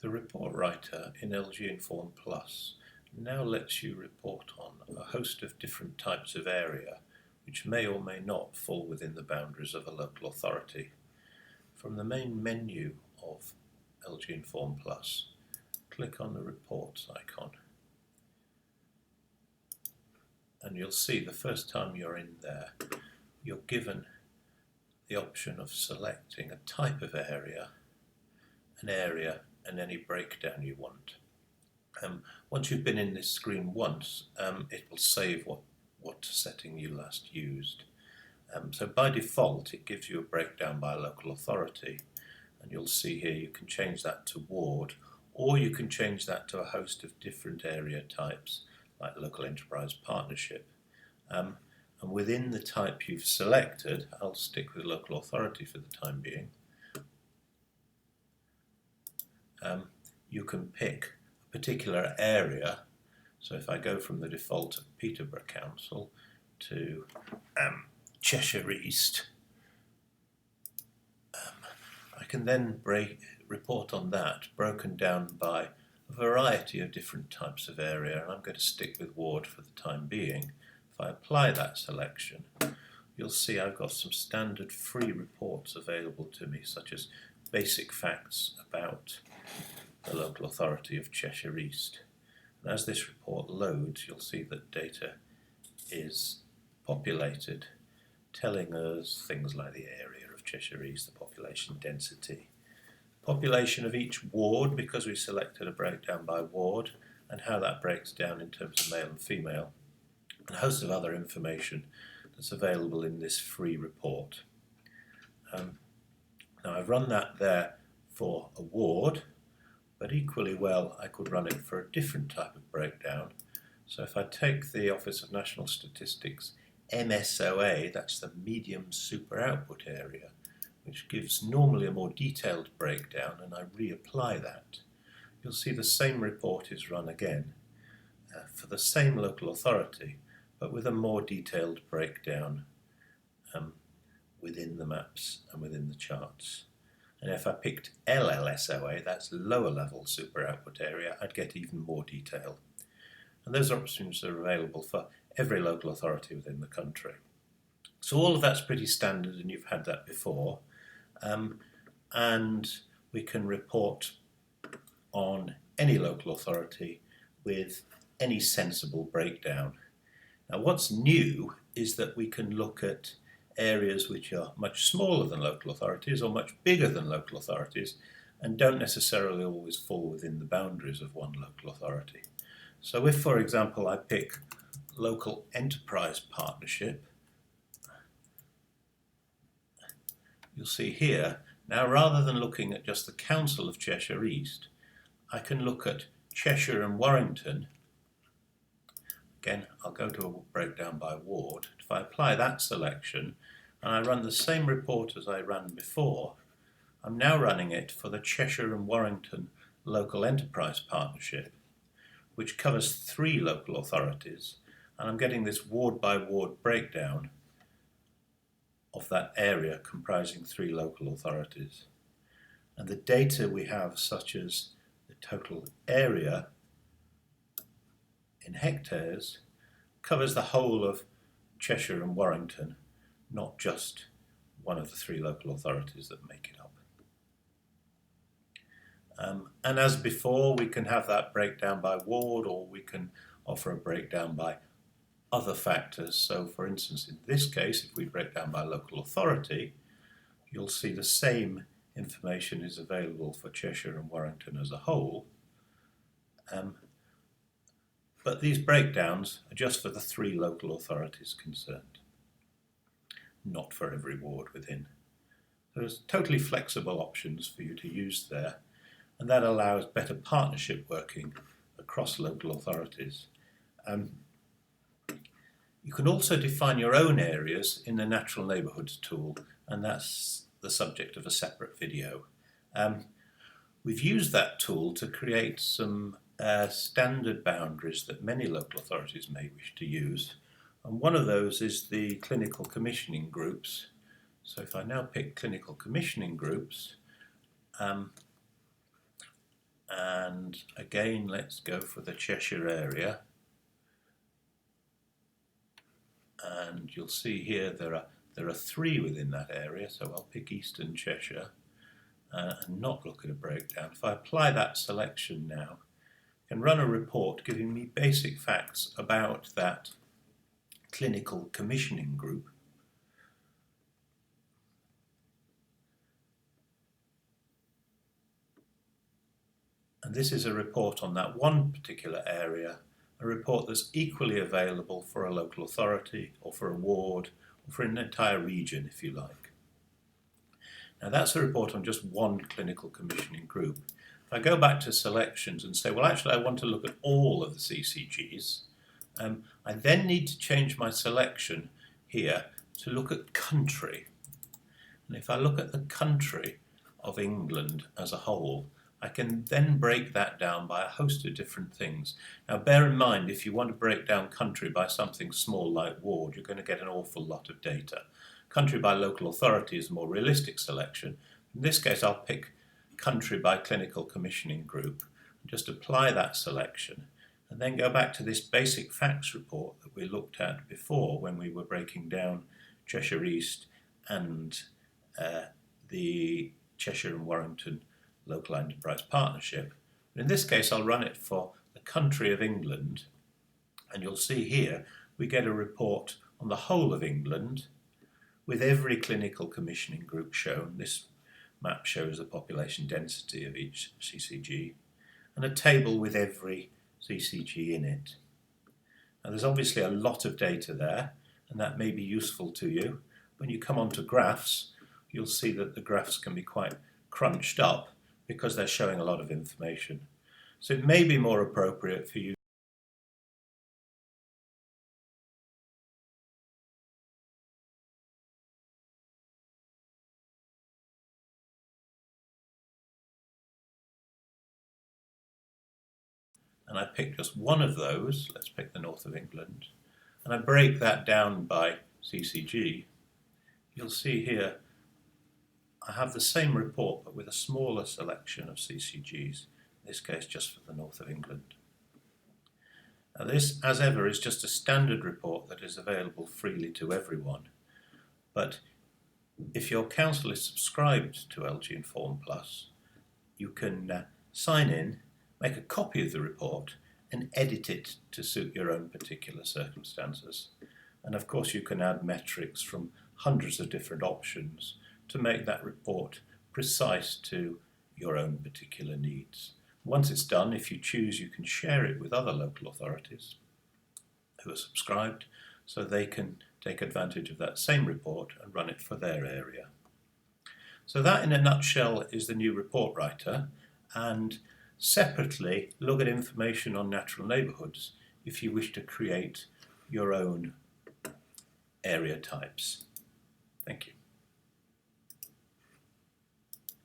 The report writer in LG Inform Plus now lets you report on a host of different types of area which may or may not fall within the boundaries of a local authority. From the main menu of LG Inform Plus, click on the Reports icon and you'll see the first time you're in there, you're given the option of selecting a type of area, an area, and any breakdown you want. Once you've been in this screen once, it will save what setting you last used. So by default, it gives you a breakdown by local authority, and you'll see here you can change that to ward, or you can change that to a host of different area types, like local enterprise partnership. And within the type you've selected, I'll stick with local authority for the time being, you can pick a particular area. So if I go from the default of Peterborough Council to Cheshire East, I can then report on that broken down by a variety of different types of area, and I'm going to stick with ward for the time being. If I apply that selection, you'll see I've got some standard free reports available to me, such as basic facts about the local authority of Cheshire East. And as this report loads, you'll see that data is populated, telling us things like the area of Cheshire East, the population density, population of each ward, because we selected a breakdown by ward, and how that breaks down in terms of male and female, and a host of other information that's available in this free report. Now I've run that there for a ward, but equally well I could run it for a different type of breakdown. So if I take the Office of National Statistics MSOA, that's the medium super output area, which gives normally a more detailed breakdown, and I reapply that, you'll see the same report is run again for the same local authority, but with a more detailed breakdown within the maps and within the charts. And if I picked LLSOA, that's lower level super output area, I'd get even more detail. And those options are available for every local authority within the country. So all of that's pretty standard, and you've had that before. And we can report on any local authority with any sensible breakdown. Now what's new is that we can look at areas which are much smaller than local authorities or much bigger than local authorities and don't necessarily always fall within the boundaries of one local authority. So if, for example, I pick local enterprise partnership, you'll see here, now rather than looking at just the Council of Cheshire East, I can look at Cheshire and Warrington. Again, I'll go to a breakdown by ward. If I apply that selection and I run the same report as I ran before, I'm now running it for the Cheshire and Warrington Local Enterprise Partnership, which covers 3 local authorities, and I'm getting this ward by ward breakdown of that area comprising 3 local authorities. And the data we have, such as the total area in hectares, covers the whole of Cheshire and Warrington, not just one of the 3 local authorities that make it up. And as before, we can have that breakdown by ward, or we can offer a breakdown by other factors. So for instance, in this case, if we break down by local authority, you'll see the same information is available for Cheshire and Warrington as a whole. But these breakdowns are just for the 3 local authorities concerned, not for every ward within. There's totally flexible options for you to use there, and that allows better partnership working across local authorities. You can also define your own areas in the Natural Neighbourhoods tool, and that's the subject of a separate video. We've used that tool to create some standard boundaries that many local authorities may wish to use, and one of those is the clinical commissioning groups. So if I now pick clinical commissioning groups, And again, let's go for the Cheshire area. And you'll see here there are 3 within that area, so I'll pick Eastern Cheshire and not look at a breakdown. If I apply that selection now, I can run a report giving me basic facts about that clinical commissioning group. And this is a report on that one particular area, a report that's equally available for a local authority or for a ward or for an entire region, if you like. Now that's a report on just one clinical commissioning group. If I go back to selections and say, well, actually I want to look at all of the CCGs, I then need to change my selection here to look at country. And if I look at the country of England as a whole, I can then break that down by a host of different things. Now bear in mind, if you want to break down country by something small like ward, you're going to get an awful lot of data. Country by local authority is a more realistic selection. In this case, I'll pick country by clinical commissioning group, and just apply that selection, and then go back to this basic facts report that we looked at before when we were breaking down Cheshire East and the Cheshire and Warrington Local Enterprise Partnership. But in this case, I'll run it for the country of England, and you'll see here we get a report on the whole of England with every clinical commissioning group shown. This map shows the population density of each CCG, and a table with every CCG in it. Now there's obviously a lot of data there, and that may be useful to you. When you come onto graphs, you'll see that the graphs can be quite crunched up because they're showing a lot of information. So it may be more appropriate for you and I pick just one of those, let's pick the north of England, and I break that down by CCG, you'll see here I have the same report but with a smaller selection of CCGs, in this case just for the north of England. Now this, as ever, is just a standard report that is available freely to everyone, but if your council is subscribed to LG Inform Plus, you can sign in, make a copy of the report and edit it to suit your own particular circumstances. And of course you can add metrics from hundreds of different options to make that report precise to your own particular needs. Once it's done, if you choose, you can share it with other local authorities who are subscribed so they can take advantage of that same report and run it for their area. So that in a nutshell is the new report writer, and separately look at information on natural neighbourhoods if you wish to create your own area types. Thank you.